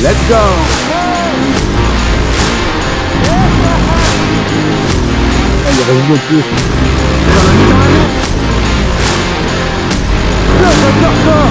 let's go. Il reste un peu.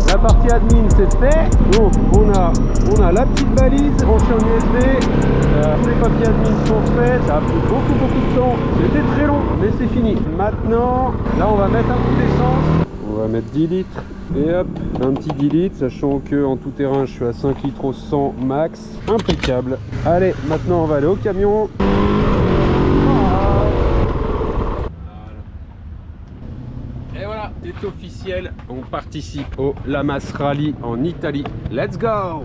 La partie admin c'est fait, donc on a la petite balise branchée en USB, tous les papiers admin sont faits, ça a pris beaucoup de temps, c'était très long mais c'est fini. Maintenant, là on va mettre un coup d'essence, on va mettre 10 litres et hop, un petit 10 litres, sachant que en tout terrain je suis à 5 litres au 100 max, impeccable. Allez, maintenant on va aller au camion. C'est officiel, on participe au Lamas Rally en Italie. Let's go!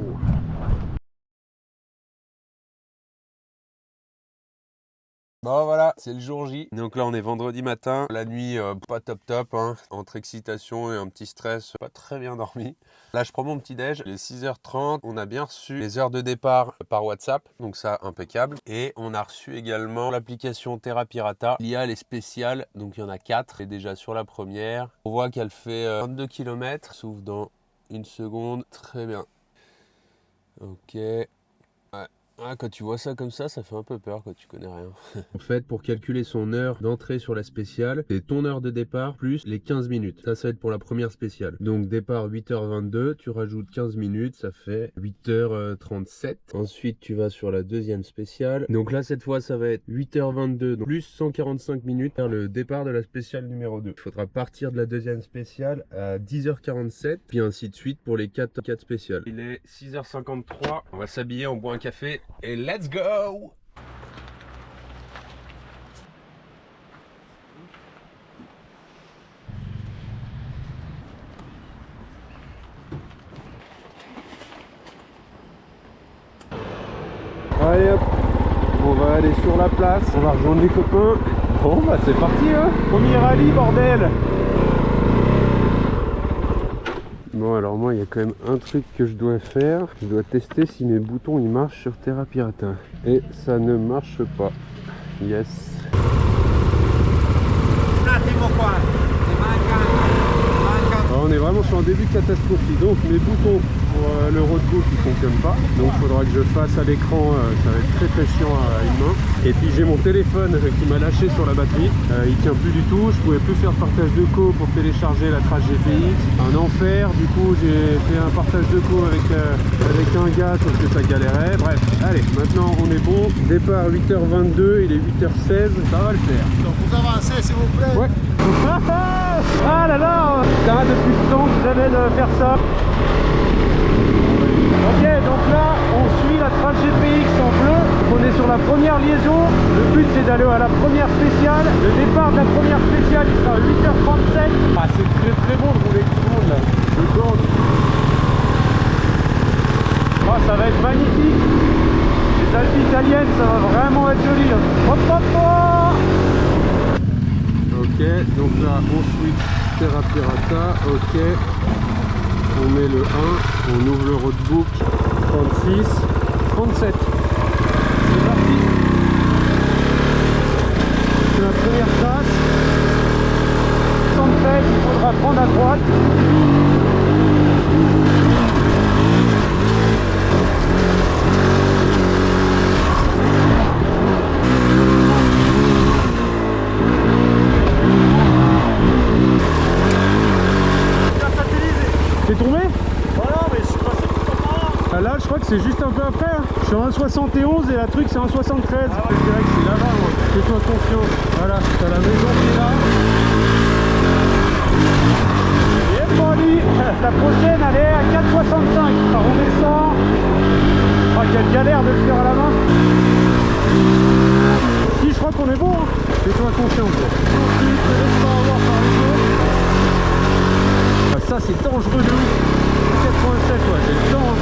Bon voilà, c'est le jour J. Donc là on est vendredi matin. La nuit pas top hein. Entre excitation et un petit stress, pas très bien dormi. Là je prends mon petit déj, il est 6h30. On a bien reçu les heures de départ par WhatsApp, donc ça impeccable. Et on a reçu également l'application Terra Pirata. L'IA elle est spéciale, donc il y en a 4. Et déjà sur la première, on voit qu'elle fait 22 km. S'ouvre dans une seconde, très bien. Ok. Ah, quand tu vois ça comme ça fait un peu peur quand tu connais rien. En fait, pour calculer son heure d'entrée sur la spéciale, c'est ton heure de départ plus les 15 minutes. Ça va être pour la première spéciale. Donc départ 8h22, tu rajoutes 15 minutes, ça fait 8h37. Ensuite, tu vas sur la deuxième spéciale. Donc là, cette fois, ça va être 8h22, donc plus 145 minutes vers le départ de la spéciale numéro 2. Il faudra partir de la deuxième spéciale à 10h47, puis ainsi de suite pour les 4 spéciales. Il est 6h53, on va s'habiller, on boit un café. Et let's go! Allez hop, on va aller sur la place, on va rejoindre les copains. Bon bah c'est parti hein, premier rallye bordel! Bon alors moi il y a quand même un truc que je dois faire, je dois tester si mes boutons ils marchent sur Terra Pirata. Et ça ne marche pas. Yes. Alors, on est vraiment sur un début catastrophique, donc mes boutons pour le roadbook ils fonctionnent pas, donc il faudra que je fasse à l'écran, ça va être très chiant à une main. Et puis j'ai mon téléphone qui m'a lâché sur la batterie, il tient plus du tout, je pouvais plus faire de partage de co pour télécharger la trace GPX, un enfer. Du coup j'ai fait un partage de co avec un gars sauf que ça galérait. Bref, allez, maintenant on est bon, départ 8h22, il est 8h16, ça va le faire. Donc vous avancez s'il vous plaît. Ouais. Ah là là, ça depuis le temps que j'avais de faire ça. Ok, donc là on suit la trace GPX en bleu, on est sur la première liaison. Le but c'est d'aller à la première spéciale. Le départ de la première spéciale il sera à 8h37. Ah c'est très bon de rouler avec tout le monde là. Le bande. Ah ça va être magnifique. Les Alpes italiennes ça va vraiment être joli hein. Hop hop hop. Ok, donc là on switch Terra Pirata, ok. On met le 1, on ouvre le roadbook, 36, 37. C'est parti. C'est la première trace. 67, il faudra prendre à droite. T'es tombé? Voilà, mais je suis passé tout le temps. Là, je crois que c'est juste un peu après. Hein. Je suis en 1,71 et la truc c'est en 1,73. Ah ouais. Je dirais que c'est là-bas, moi. Fais-toi confiance. Voilà, t'as la maison qui est là. Et bon, la prochaine, elle est à 4,65. Alors on descend. Ah, quelle galère de le faire à la main. Si, je crois qu'on est bon. Hein. Fais-toi confiance. Ensuite, ne laisse pas avoir par les autres. Ça c'est dangereux de ouf. 87 ouais, j'ai le temps hein.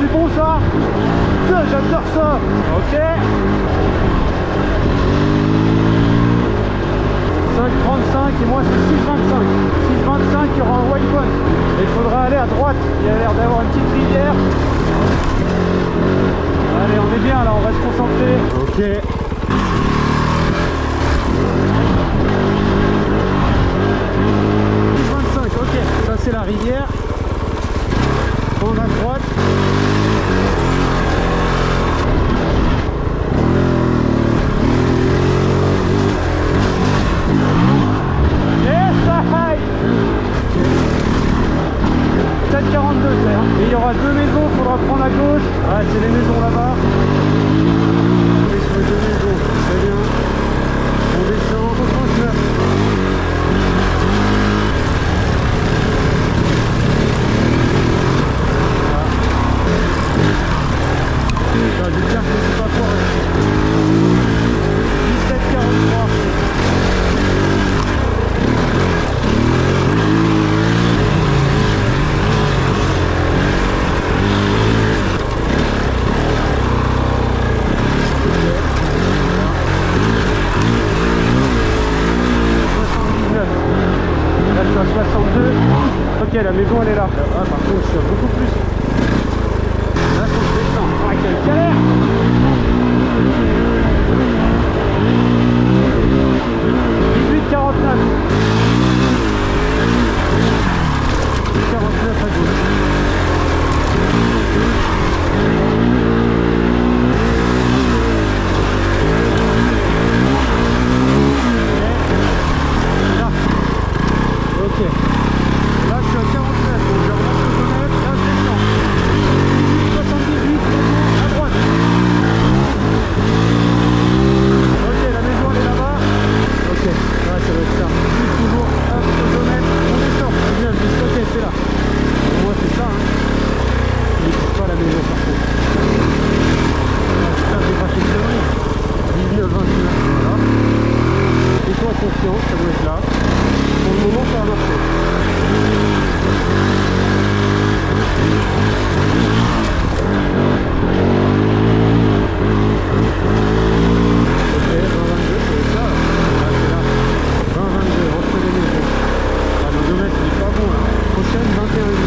c'est bon ça. Putain, j'adore ça. Ok. 5,35 et moi c'est 6,25. 6,25, il y aura un white point. Et il faudra aller à droite. Il y a l'air d'avoir une petite rivière. Allez, on est bien là, on va se concentrer. Ok. 6,25, ok. Ça c'est la rivière. On va à droite. Peut-être 42 c'est hein. Et il y aura deux maisons, il faudra prendre à gauche. Ouais, c'est les maisons là-bas. On est sur les deux maisons, très bien. On descend, on continue. J'espère que c'est pas fort. 17,43. Là je suis à 62. Ok, la maison elle est là. Ah, par contre je suis à beaucoup plus. Là faut que je descends. Ah, quelle galère. 18,49. 49 à gauche. Ok. Là je suis à 49, donc je remonte le kilomètre, là je descends. 78, à droite. Ok, la maison elle est là-bas. Ok, là ça va être ça. Juste toujours, hop, kilomètre, on descend. C'est bien, juste ok, c'est là. Pour moi c'est ça, hein. Je ne trouve pas la maison par contre. Ah, putain, j'ai pas fait de conneries. 19, 29, voilà. Fais-toi confiance, ça doit être là. Pour le moment, ça va marcher. Ok, 20-22, ça va être là. Ah, c'est là. 20-22, entre les maisons. Ah, l'odomètre, il est pas bon, là. Prochaine, 21,8.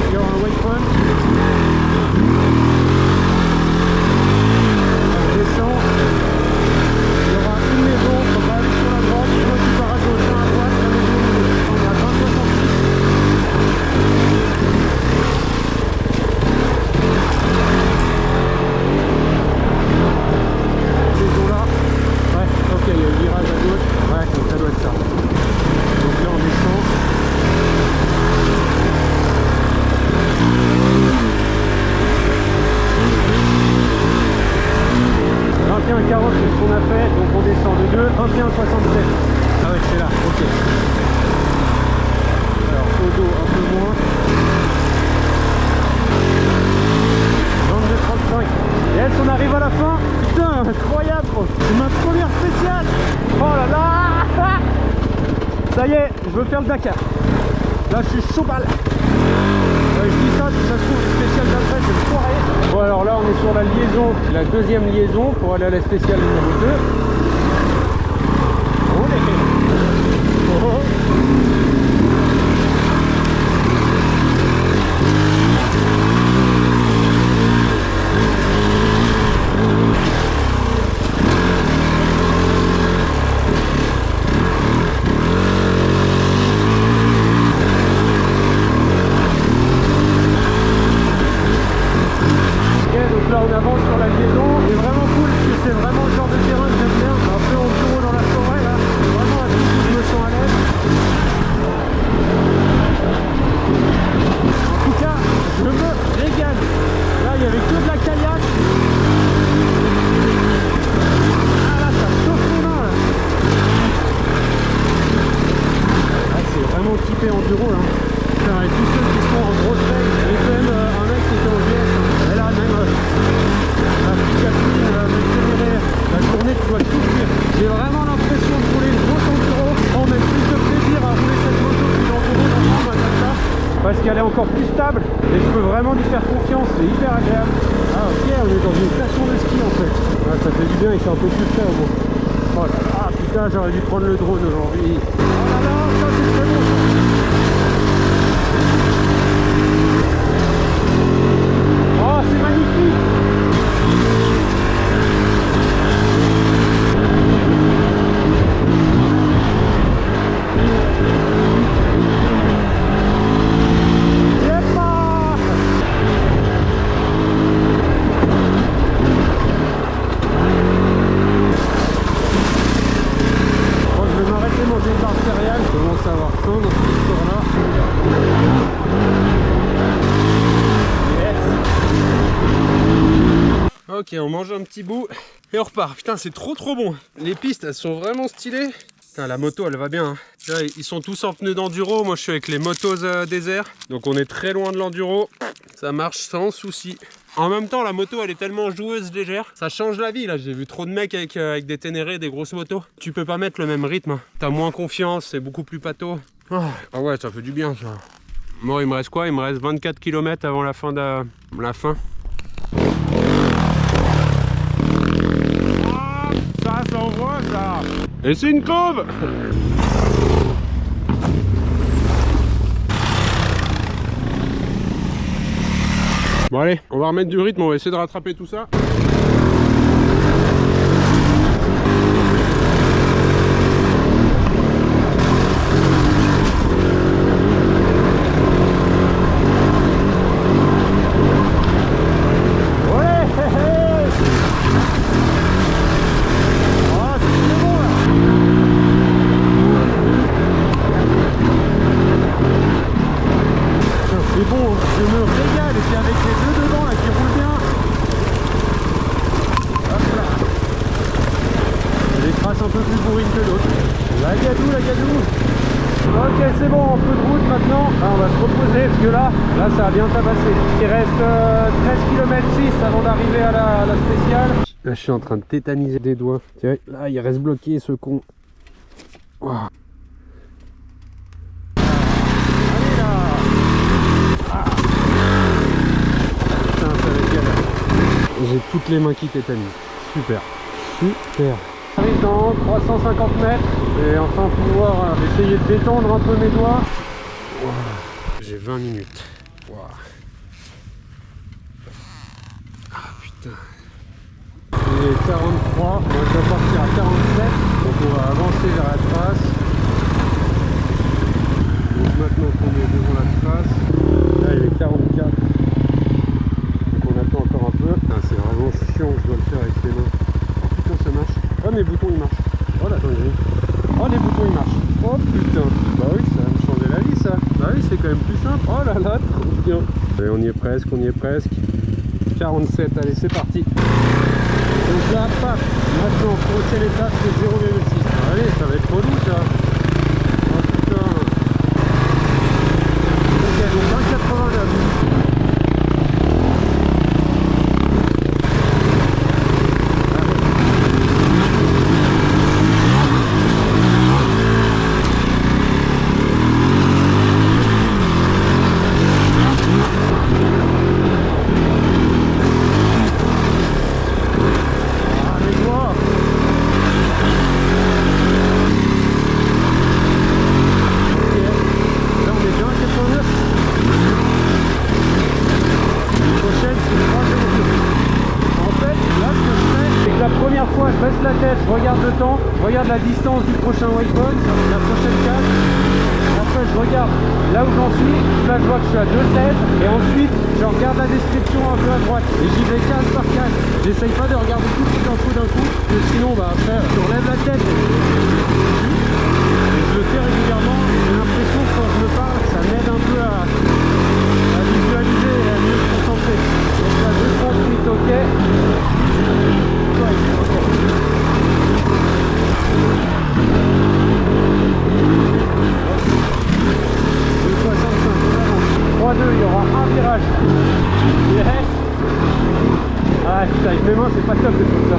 Il y aura un white point. On descend. Il y aura une maison, on va aller sur la droite, moi qui pars à gauche, à droite, la maison on est à 20,66. Maison là. Ouais, ok, il y a le virage à gauche. Ouais, donc ça doit être ça. Donc là on descend. 21,40 c'est ce qu'on a fait, donc on descend de 2, 21,67. Ah ouais c'est là, ok. Alors au dos un peu moins. 22,35. Et elle, on arrive à la fin. Putain, incroyable. C'est ma première spéciale. Oh là là. Ça y est, je veux faire le Dakar. Là je suis chaud balle. Je dis ça, si ça se trouve, le spécial d'après, c'est le soirée. Bon, alors là, on est sur la liaison, la deuxième liaison pour aller à la spéciale numéro 2. Oh, les... Oh. Là on avance sur la liaison, c'est vraiment cool parce que c'est vraiment le genre de terrain que j'aime bien, un peu en bureau dans la forêt là, c'est vraiment un truc où je me sens à l'aise. En tout cas, je me régale. Là il y avait que de la kayak. Ah là ça chauffe mon main là. Ah, c'est vraiment typé en bureau là. Putain, et tous ceux qui sont en grosse règle, il y avait quand même un mec qui était en GS. Et là même la journée tu dois souffrir. J'ai vraiment l'impression de rouler une grosse enduro en parce qu'elle est encore plus stable et je peux vraiment lui faire confiance, c'est hyper agréable. Ah ok, on est dans une station de ski en fait. Ah, ça fait du bien, il fait un peu plus frais au moins. Oh là là, putain, j'aurais dû prendre le drone aujourd'hui. Oh là là, ça c'est très bon ça. Oh, c'est magnifique. Ok, on mange un petit bout et on repart. Putain, c'est trop bon. Les pistes, elles sont vraiment stylées. Putain, la moto, elle va bien. Hein. Là, ils sont tous en pneus d'enduro. Moi, je suis avec les motos désert. Donc, on est très loin de l'enduro. Ça marche sans souci. En même temps, la moto, elle est tellement joueuse légère. Ça change la vie, là. J'ai vu trop de mecs avec des Ténéré, des grosses motos. Tu peux pas mettre le même rythme. T'as moins confiance, c'est beaucoup plus pâteau. Ah ouais, ça fait du bien, ça. Moi, il me reste quoi? Il me reste 24 km avant la fin de... la fin. Ça s'envoie ça. Et c'est une cove. Bon allez, on va remettre du rythme, on va essayer de rattraper tout ça. Ok, c'est bon, un peu de route maintenant. Là, on va se reposer parce que là ça a bien tabassé. Il reste 13 km 6 avant d'arriver à la spéciale. Là, je suis en train de tétaniser des doigts. Tiens, là, il reste bloqué ce con. Wow. Allez là. Ah. Putain, ça va être galère. J'ai toutes les mains qui tétanisent. Super. Super. J'arrive dans 350 mètres et enfin pouvoir essayer de détendre un peu mes doigts. Wow. J'ai 20 minutes. Wow. Ah putain. Il est 43, moi je dois partir à 47, donc on va avancer vers la trace. Donc maintenant qu'on est devant la trace, là il est 44. Donc on attend encore un peu. Ah, c'est vraiment chiant, je dois le faire avec les mains. Oh putain, ça marche. Oh, mes boutons ils marchent. Oh la dinguerie. Oh, les boutons ils marchent. Oh putain. Bah oui, ça va me changer la vie ça. Bah oui, c'est quand même plus simple. Oh là là, trop bien. Allez, on y est presque, on y est presque. 47, allez, c'est parti. Donc là, paf. Maintenant, prochaine étape, c'est 0,6. Allez, ça va être relou ça. Oh putain. Ok, donc 1,89. Je regarde le temps, je regarde la distance du prochain waypoint, la prochaine case. Après je regarde là où j'en suis, là je vois que je suis à 2,16 et ensuite je regarde la description un peu à droite et j'y vais case par case. J'essaye pas de regarder toutes les infos d'un coup, parce que sinon bah après je relève la tête et je le fais régulièrement. J'ai l'impression que quand je me parle, ça m'aide un peu à visualiser et à mieux se concentrer. Donc là 2,38, ok. Ouais, okay. 3-2, il y aura un virage. Yes. Ah putain, avec mes mains c'est pas top de tout ça.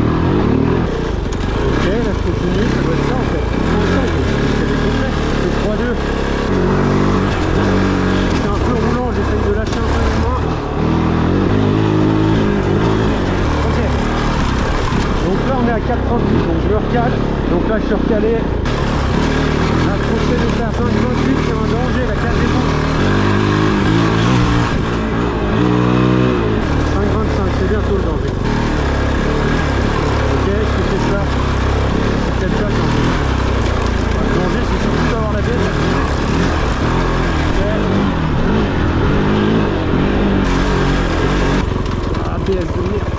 Ok, là je continue, ça doit être ça en fait. caler. Approchez de faire 5,28, c'est un danger, la cage est bon. 5,25, c'est bientôt le danger. Ok, est-ce que c'est ça? C'est peut-être ça le danger. Le danger, c'est surtout d'avoir la bête. Ok. ABS de merde.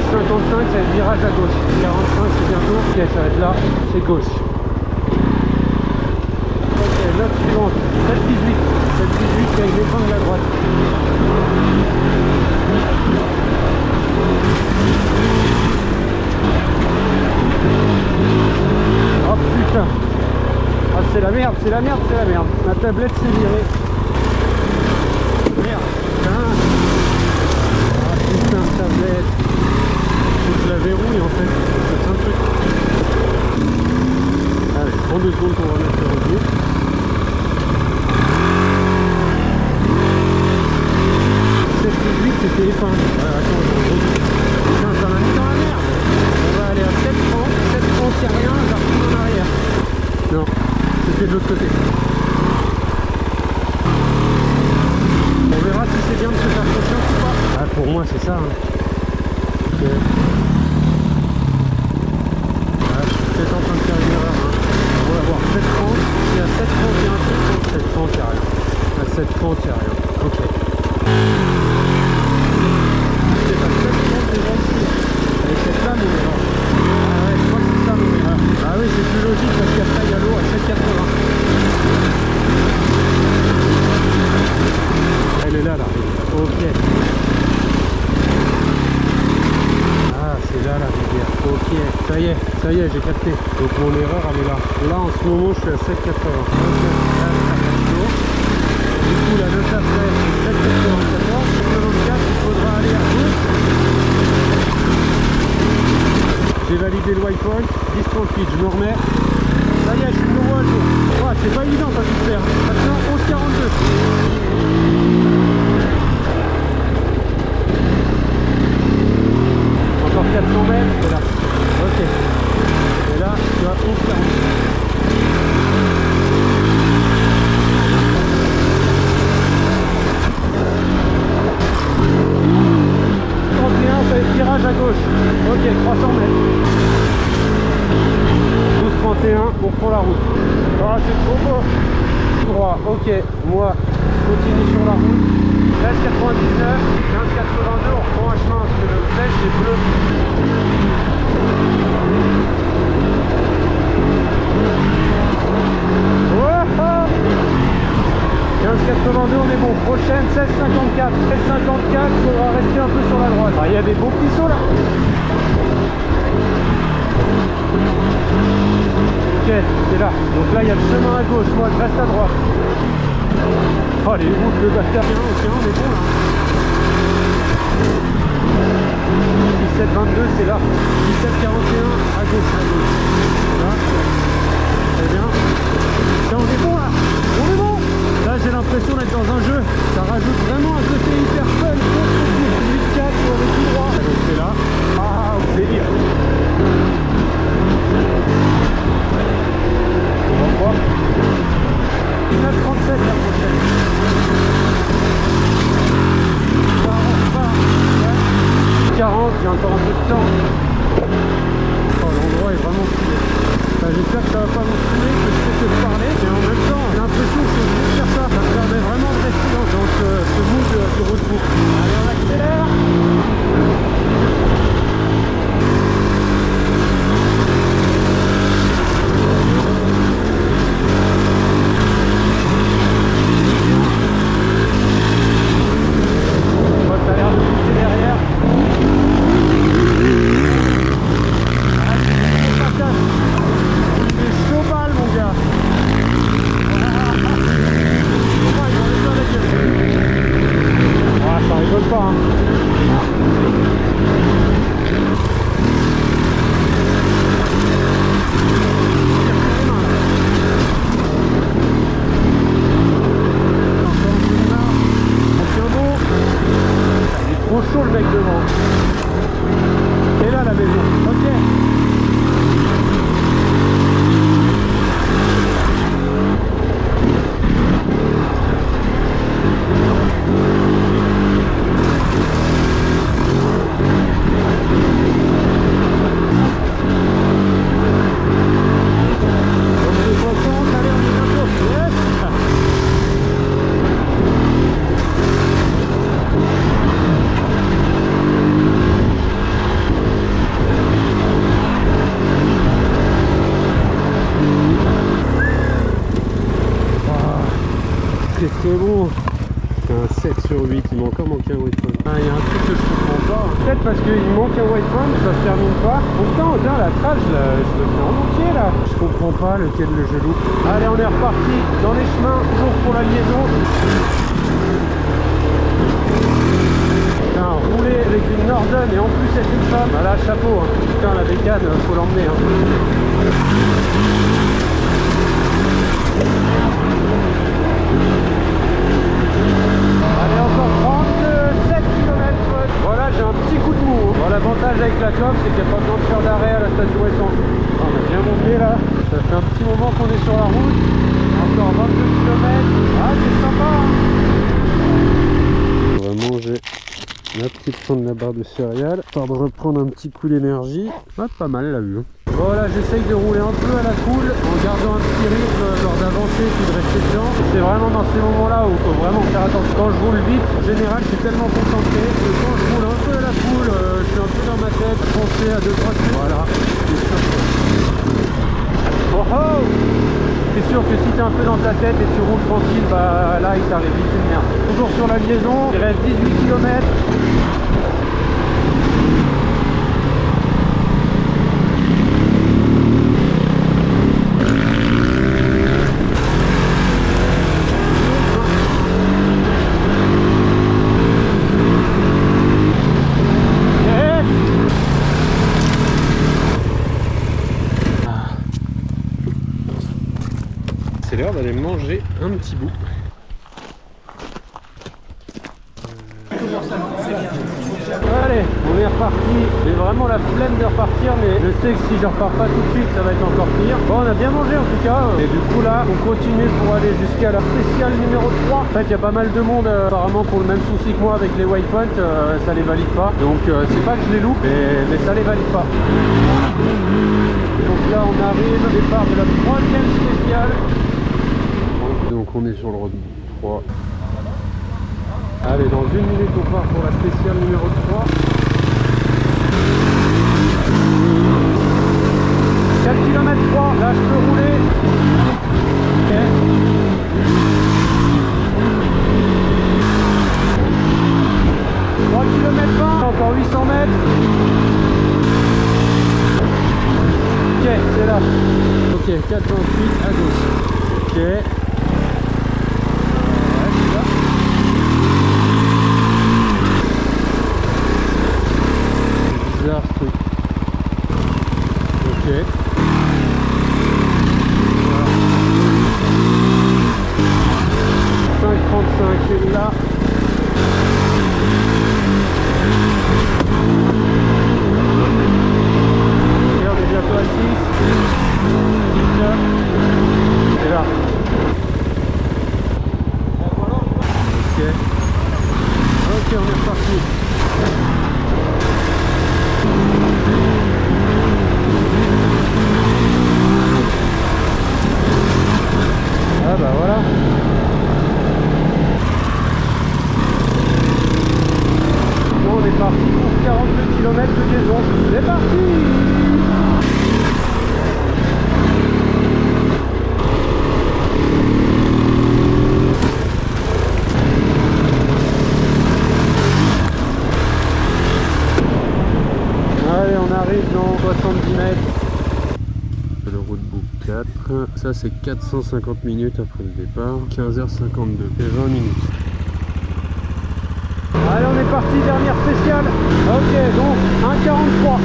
55, c'est le virage à gauche. 45, c'est bientôt. Ok, ça va être là, c'est gauche. Ok, note suivante. 7,18. 7,18 avec l'épingle à droite. Oh putain. Ah, c'est la merde, c'est la merde, c'est la merde. Ma tablette s'est virée. Merde. Putain. Ah putain, tablette. Faut que je la verrouille en fait. C'est un truc. Allez, prends 2 secondes pour remettre le revenu. C'était épingle. Attends, putain, ça m'a mis dans la merde. On va aller à 7,30. 7,30, c'est rien, je la retrouve en arrière. Non, c'était de l'autre côté. On verra si c'est bien de se faire confiance ou pas. Ah, pour moi, c'est ça. Hein. Ok. Ah, je suis peut-être en train de faire une erreur. Hein. On va voir 7,30. Si à 7,30, il y a un truc. 7,30, il n'y a rien. À 7,30, il n'y a rien. Ok. Ah ouais, je crois que c'est ça mon erreur. Ah oui, c'est plus logique parce qu'après il y a l'eau à 7,80. Elle est là, la rivière. Ok. Ah, c'est là la rivière. Ok. Ça y est, j'ai capté. Donc mon erreur, elle est là. Là, en ce moment, je suis à 7,80. Du coup, la note après, c'est 7,94. Sur 94, il faudra aller à gauche. J'ai validé le waypoint, 10,38, je me remets. Ça y est, je suis de nouveau à jour. Oh, c'est pas évident ça tout faire. Maintenant 11,42. Encore 400 mètres, c'est là. Ok. Et là, tu as 11,40. 31, ça va être virage à gauche. Ok, 300 mètres. 12,31, on prend la route. Ah, c'est trop beau. Tout droit, ok. Moi, je continue sur la route. 13,99, 15,82, on reprend un chemin parce que le flèche est bleu. Oh, 15,82, on est bon. Prochaine, 16,54. 16,54, il faudra rester un peu sur la droite. Ah, il y a des beaux petits sauts là. Ok, c'est là. Donc là, il y a le chemin à gauche. Moi, je reste à droite. Oh, les routes de bâtard. Ok, on est bon là. 17,22, c'est là. 17,41, à gauche, à gauche. Là. Très bien. Là, on est bon là. On est bon. Là, j'ai l'impression d'être dans un jeu. Ça rajoute vraiment un côté hyper fun. 8,4 pour aller tout droit. Donc c'est là. Ah, délire. On va voir. 19,37 la prochaine. Ça avance pas. 40, j'ai encore un peu de temps. Oh, l'endroit est vraiment stylé. J'espère que ça va pas me saouler, que je sais que je parlais, mais en même temps, j'ai l'impression que je vais faire ça. Ça me permet vraiment de rester dans ce mood de road book. Allez, on accélère. Ça a l'air de pousser derrière. Ah, ça rigole pas, hein. c'est bon. C'est un 7 sur 8, il m'a encore manqué un white point. Ah, il y a un truc que je comprends pas. Peut-être parce qu'il manque un white point, ça se termine pas. Pourtant, tiens, la trace, je le fais en entier là. Je comprends pas lequel le je loupe. Allez, on est reparti dans les chemins, toujours pour la liaison. Putain, rouler avec une Norden et en plus avec une femme. Bah là, chapeau, hein. Putain, la bécane, faut l'emmener. Hein. Allez, encore 37 km. Voilà, j'ai un petit coup de mou. Bon, l'avantage avec la coque, c'est qu'il n'y a pas besoin de faire d'arrêt à la station essence. On a bien monté là. Ça fait un petit moment qu'on est sur la route. Encore 22 km. Ah, c'est sympa. Hein. On va manger la petite fin de la barre de céréales. Histoire de reprendre un petit coup d'énergie. Ah, pas mal la vue. Hein. Voilà, j'essaye de rouler un peu à la cool en gardant un petit rythme lors d'avancer puis de rester dedans. C'est vraiment dans ces moments-là où il faut vraiment faire attention. Quand je roule vite, en général, je suis tellement concentré que quand je roule un peu à la cool, je suis un peu dans ma tête, penser à 2-3 trucs. Voilà, c'est sûr. Oh oh! C'est sûr que si tu es un peu dans ta tête et tu roules tranquille, bah là il t'arrive vite une merde. Toujours sur la liaison, il reste 18 km. C'est l'heure d'aller manger un petit bout. Allez, on est reparti. J'ai vraiment la flemme de repartir, mais je sais que si je repars pas tout de suite, ça va être encore pire. Bon, on a bien mangé en tout cas. Et du coup là, on continue pour aller jusqu'à la spéciale numéro 3. En fait, il y a pas mal de monde apparemment pour le même souci que moi avec les waypoints. Ça les valide pas. Donc c'est pas que je les loupe, mais ça les valide pas. Donc là, on arrive au départ de la 3e spéciale. Donc on est sur le road 3. Allez, dans 1 minute on part pour la spéciale numéro 3. 4 km 3, là je peux rouler. Ok. 3 km 20, encore 800 mètres. Ok, c'est là. Ok, 428 à gauche. Ok. Truc. Ok. Voilà. 5,35 là. Et on est bientôt à 6. 19. Et là. Ok. Ok, on est reparti. Ah bah voilà. Bon, on est parti pour 42 km de liaison. C'est parti. Allez, on arrive dans 70 mètres. Le roadbook 4, ça c'est 450 minutes après le départ, 15h52 et 20 minutes. Allez, on est parti, dernière spéciale. Ok, donc 1,43.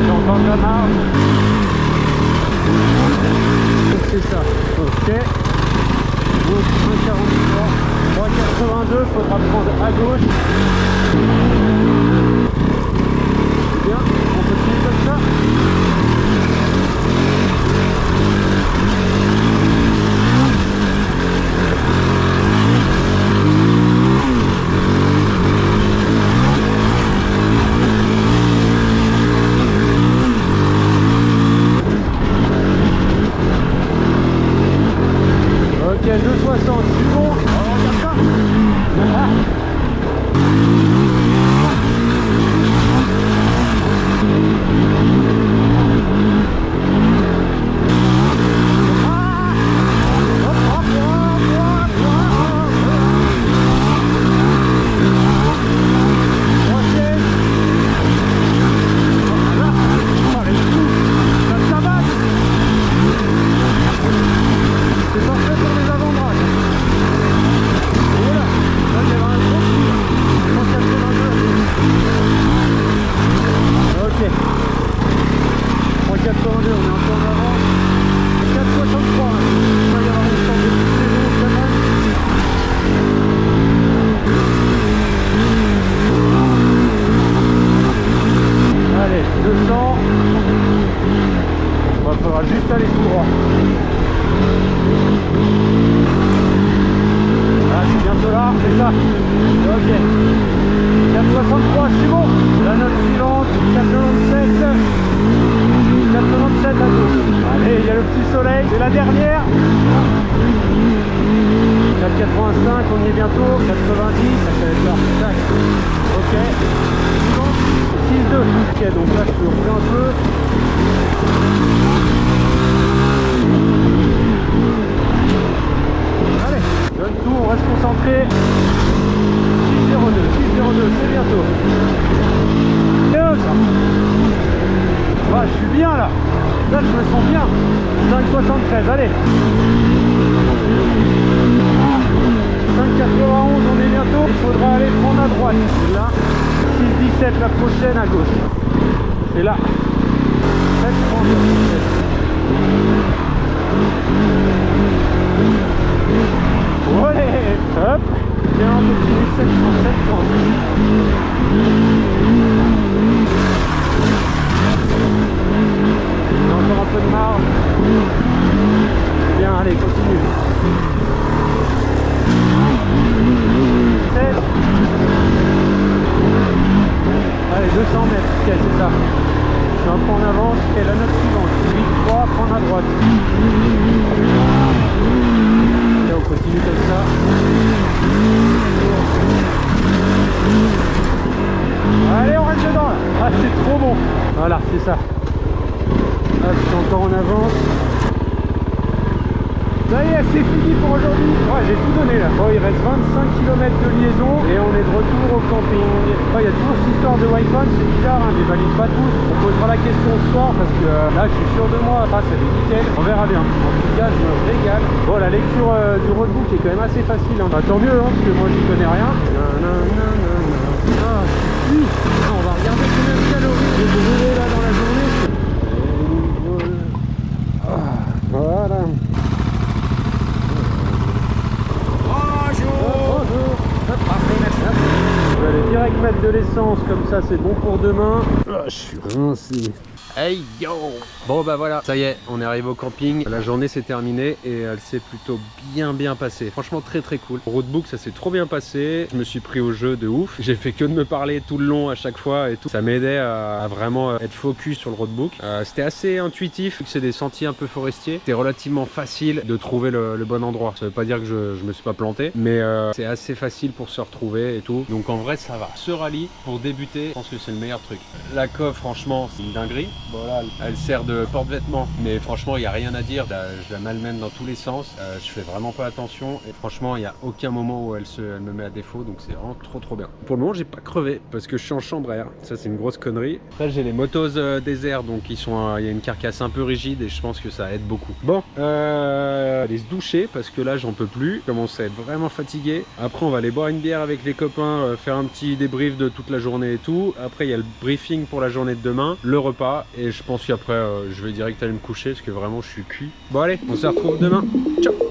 J'ai encore de la marge. C'est ça, ok. Donc 1,43, 3,82, faudra prendre à gauche. C'est bien, on continue comme ça. Ok, 2,60, c'est bon. On regarde ça. 4,82, on est un peu en avance. 4,63, il va y avoir une sorte de petite saison quand même. Allez, 200. Il faudra juste aller tout droit. Ah, c'est bientôt là, c'est ça. Ok. 4,63, je suis bon. La note suivante, 4,97. 4,97 à gauche. Allez, il y a le petit soleil. C'est la dernière. 4,85, on y est bientôt. 90, ça va être là. Tac. Ok. 6,2. Ok, donc là, je peux refaire un peu. Allez, donne tout, on reste concentré. 6,02, 6,02, c'est bientôt. Et hop là. Ah, je suis bien là. Là, je me sens bien. 5,73, allez. 5,91, on est bientôt. Il faudra aller prendre à droite. Là. 6,17 la prochaine à gauche. Et là. 7,30. Ouais, hop. Bien, on continue 7,30. Il y a encore un peu de marge. Bien, allez, continue. 7. Allez, 200 mètres, ok, c'est ça. Je suis un peu en avance, et la note suivante. 8,3, prendre à droite. Là, on continue comme ça. Allez, on reste dedans là. Ah, c'est trop bon. Voilà, c'est ça. Hop, je suis encore en avance. Ça y est, c'est fini pour aujourd'hui. Ouais, j'ai tout donné là. Bon, il reste 25 km de liaison et on est de retour au camping. Il y a toujours cette histoire de Wi-Fi, c'est bizarre, hein, je les valide pas tous. On posera la question ce soir parce que là, je suis sûr de moi. Ah, ça fait nickel. On verra bien. En tout cas, je me régale. Bon, la lecture du roadbook est quand même assez facile. Hein. Bah, tant mieux, hein, parce que moi, j'y connais rien. Ah, oui. On va regarder combien de calories j'ai brûlé là dans la journée. Ah, voilà. Je vais aller direct mettre de l'essence, comme ça c'est bon pour demain. Ah, je suis rincé. Hey yo! Bon bah voilà, ça y est, on est arrivé au camping. La journée s'est terminée et elle s'est plutôt bien passée. Franchement très cool. Au roadbook ça s'est trop bien passé. Je me suis pris au jeu de ouf. J'ai fait que de me parler tout le long à chaque fois et tout. Ça m'aidait à vraiment être focus sur le roadbook. C'était assez intuitif, vu que c'est des sentiers un peu forestiers. C'était relativement facile de trouver le bon endroit. Ça veut pas dire que je me suis pas planté, mais c'est assez facile pour se retrouver et tout. Donc en vrai ça va. Ce rallye, pour débuter, je pense que c'est le meilleur truc. La coffre franchement c'est une dinguerie. Voilà, elle sert de porte-vêtements, mais franchement il n'y a rien à dire. Je la malmène dans tous les sens. Je fais vraiment pas attention et franchement il n'y a aucun moment où elle me met à défaut, donc c'est vraiment trop bien. Pour le moment j'ai pas crevé parce que je suis en chambre à air. Ça c'est une grosse connerie. Après j'ai les motos Desert, donc il y a une carcasse un peu rigide et je pense que ça aide beaucoup. Bon, aller se doucher parce que là j'en peux plus. Je commence à être vraiment fatigué. Après on va aller boire une bière avec les copains, faire un petit débrief de toute la journée et tout. Après il y a le briefing pour la journée de demain, le repas. Et je pense qu'après, je vais direct aller me coucher parce que vraiment je suis cuit. Bon allez, on se retrouve demain. Ciao!